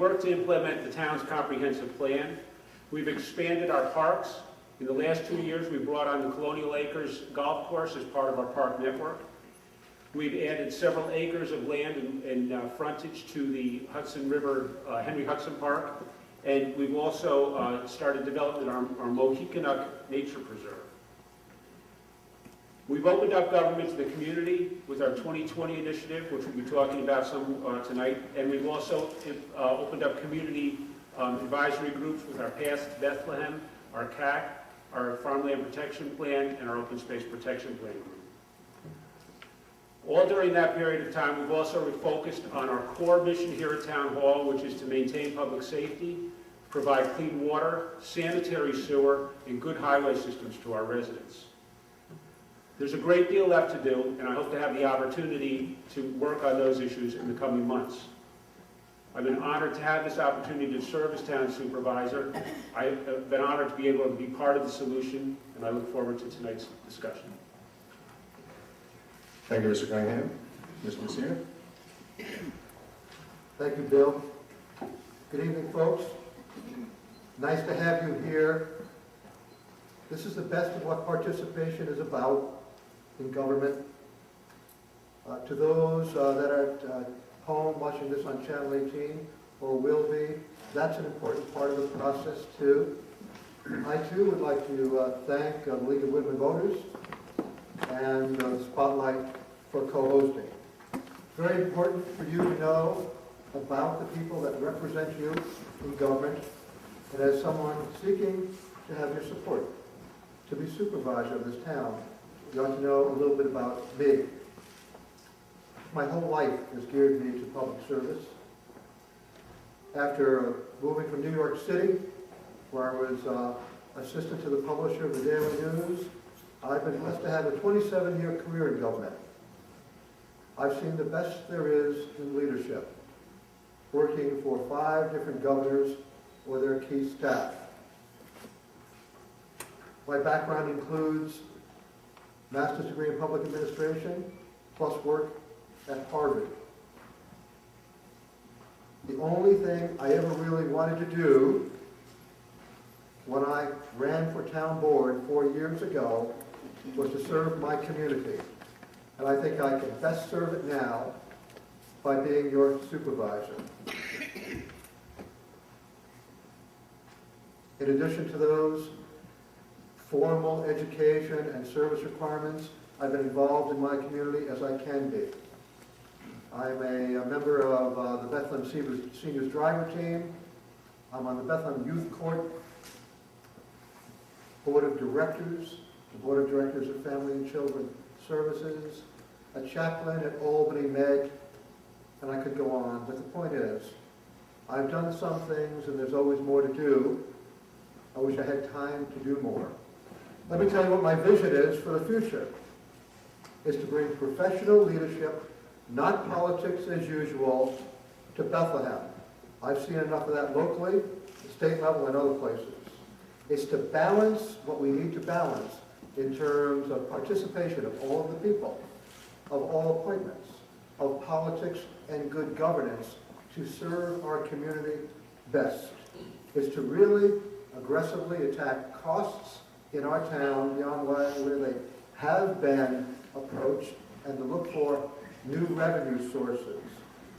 worked to implement the town's comprehensive plan. We've expanded our parks. In the last 2 years, we brought on the Colonial Acres Golf Course as part of our park network. We've added several acres of land and frontage to the Hudson River, Henry Hudson Park. And we've also started development of our Mohicanuk Nature Preserve. We've opened up government to the community with our 2020 initiative, which we'll be talking about some tonight. And we've also opened up community advisory groups with our Path to Bethlehem, our CAC, our Farmland Protection Plan, and our Open Space Protection Plan group. All during that period of time, we've also refocused on our core mission here at Town Hall, which is to maintain public safety, provide clean water, sanitary sewer, and good highway systems to our residents. There's a great deal left to do, and I hope to have the opportunity to work on those issues in the coming months. I've been honored to have this opportunity to serve as town supervisor. I've been honored to be able to be part of the solution, and I look forward to tonight's discussion. Thank you, Mr. Cunningham. Mr. Messina? Thank you, Bill. Good evening, folks. Nice to have you here. This is the best of what participation is about in government. To those that are at home watching this on Channel 18 or will be, that's an important part of the process too. I too would like to thank the League of Women Voters and Spotlight for co-hosting. Very important for you to know about the people that represent you in government, and as someone seeking to have your support to be supervisor of this town, you ought to know a little bit about me. My whole life has geared me to public service. After moving from New York City, where I was assistant to the publisher of the Daily News, I've been blessed to have a 27-year career in government. I've seen the best there is in leadership, working for 5 different governors or their key staff. My background includes master's degree in public administration, plus work at Harvard. The only thing I ever really wanted to do when I ran for town board 4 years ago was to serve my community. And I think I can best serve it now by being your supervisor. In addition to those formal education and service requirements, I've been involved in my community as I can be. I'm a member of the Bethlehem Seniors Driver Team. I'm on the Bethlehem Youth Court Board of Directors, the Board of Directors of Family and Children Services, a chaplain at Albany Med, and I could go on. But the point is, I've done some things and there's always more to do. I wish I had time to do more. Let me tell you what my vision is for the future, is to bring professional leadership, not politics as usual, to Bethlehem. I've seen enough of that locally, at the state level, and other places. It's to balance what we need to balance in terms of participation of all of the people, of all appointments, of politics and good governance to serve our community best. Is to really aggressively attack costs in our town beyond where they have been approached and to look for new revenue sources.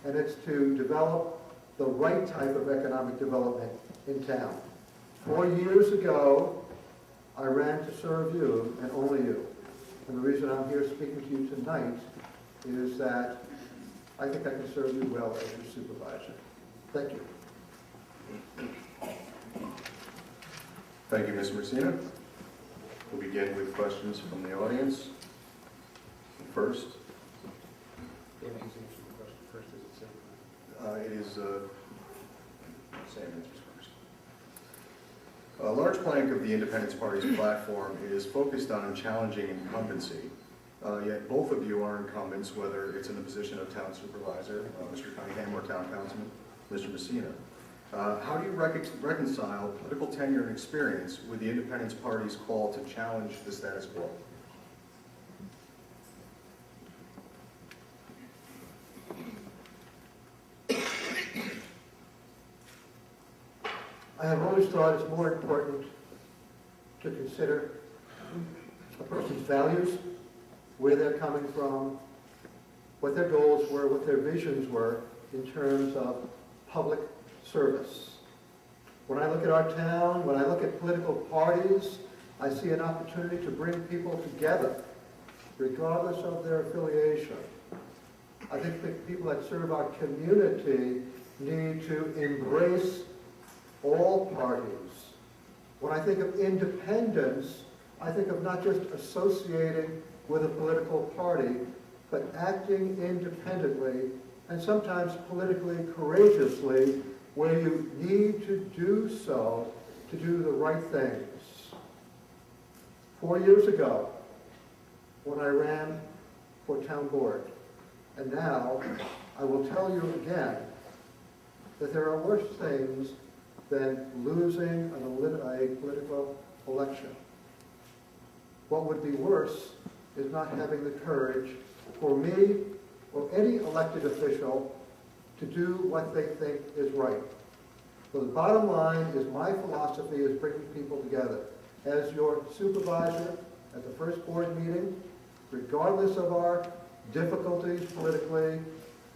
And it's to develop the right type of economic development in town. 4 years ago, I ran to serve you and only you. And the reason I'm here speaking to you tonight is that I think I can serve you well as your supervisor. Thank you. Thank you, Mr. Messina. We'll begin with questions from the audience. First. It is Sam answers first. A large plank of the Independence Party's platform is focused on challenging incumbency. Yet both of you are incumbents, whether it's in the position of town supervisor, Mr. Cunningham, or town councilman, Mr. Messina. How do you reconcile political tenure and experience with the Independence Party's call to challenge the status quo? I have always thought it's more important to consider a person's values, where they're coming from, what their goals were, what their visions were in terms of public service. When I look at our town, when I look at political parties, I see an opportunity to bring people together, regardless of their affiliation. I think the people that serve our community need to embrace all parties. When I think of independence, I think of not just associating with a political party, but acting independently and sometimes politically courageously where you need to do so to do the right things. 4 years ago, when I ran for town board, and now I will tell you again that there are worse things than losing a political election. What would be worse is not having the courage for me or any elected official to do what they think is right. So the bottom line is my philosophy is bringing people together. As your supervisor at the first board meeting, regardless of our difficulties politically,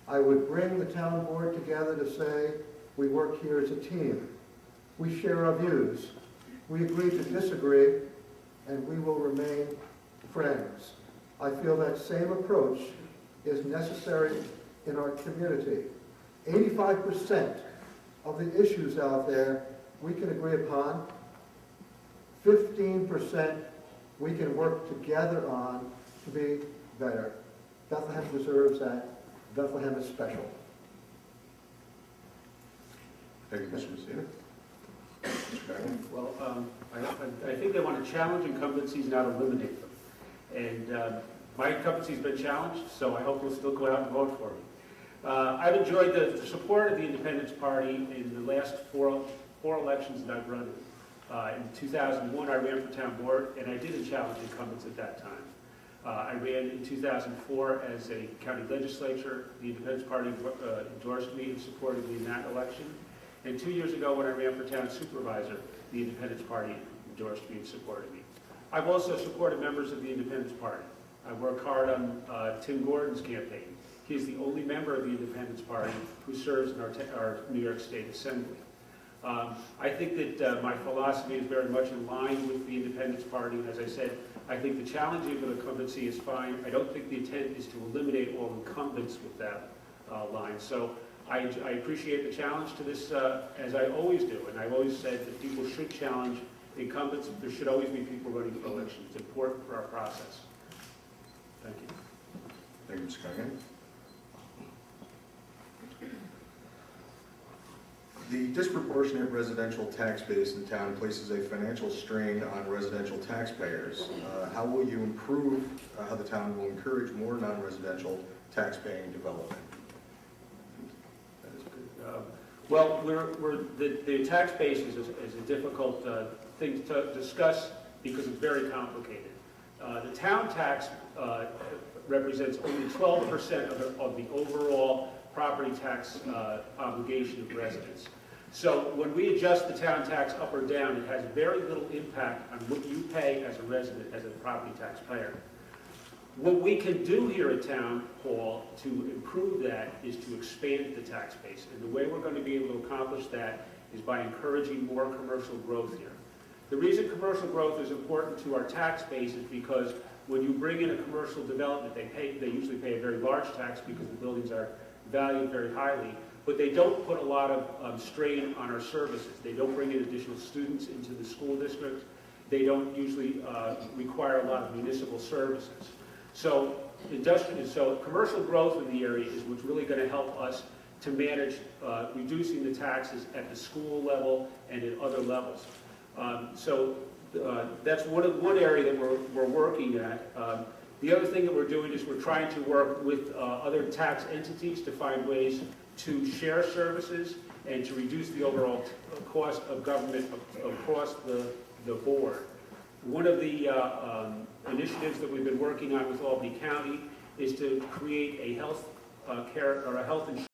I would bring the town board together to say, we work here as a team. We share our views. We agree to disagree, and we will remain friends. I feel that same approach is necessary in our community. 85% of the issues out there we can agree upon. 15% we can work together on to be better. Bethlehem deserves that. Bethlehem is special. Thank you, Mr. Messina. Mr. Gagnon? Well, I think they want to challenge incumbencies, not eliminate them. And my incumbency's been challenged, so I hope you'll still go out and vote for me. I've enjoyed the support of the Independence Party in the last four elections that I've run. In 2001, I ran for town board, and I didn't challenge incumbents at that time. I ran in 2004 as a county legislature. The Independence Party endorsed me and supported me in that election. And 2 years ago, when I ran for town supervisor, the Independence Party endorsed me and supported me. I've also supported members of the Independence Party. I work hard on Tim Gordon's campaign. He is the only member of the Independence Party who serves in our New York State Assembly. I think that my philosophy is very much in line with the Independence Party. As I said, I think the challenging of incumbency is fine. I don't think the intent is to eliminate all incumbents with that line. So I appreciate the challenge to this, as I always do. And I've always said that people should challenge incumbents. There should always be people running for election. It's important for our process. Thank you. Thank you, Mr. Gagnon. The disproportionate residential tax base in town places a financial strain on residential taxpayers. How will you improve how the town will encourage more non-residential tax-paying development? Well, the tax base is a difficult thing to discuss because it's very complicated. The town tax represents only 12% of the overall property tax obligation of residents. So when we adjust the town tax up or down, it has very little impact on what you pay as a resident, as a property taxpayer. What we can do here at Town Hall to improve that is to expand the tax base. And the way we're going to be able to accomplish that is by encouraging more commercial growth here. The reason commercial growth is important to our tax base is because when you bring in a commercial development, they usually pay a very large tax because the buildings are valued very highly, but they don't put a lot of strain on our services. They don't bring in additional students into the school district. They don't usually require a lot of municipal services. So commercial growth in the area is what's really going to help us to manage reducing the taxes at the school level and at other levels. That's one area that we're working at. The other thing that we're doing is we're trying to work with other tax entities to find ways to share services and to reduce the overall cost of government across the board. One of the initiatives that we've been working on with Albany County is to create a health care or a health insurance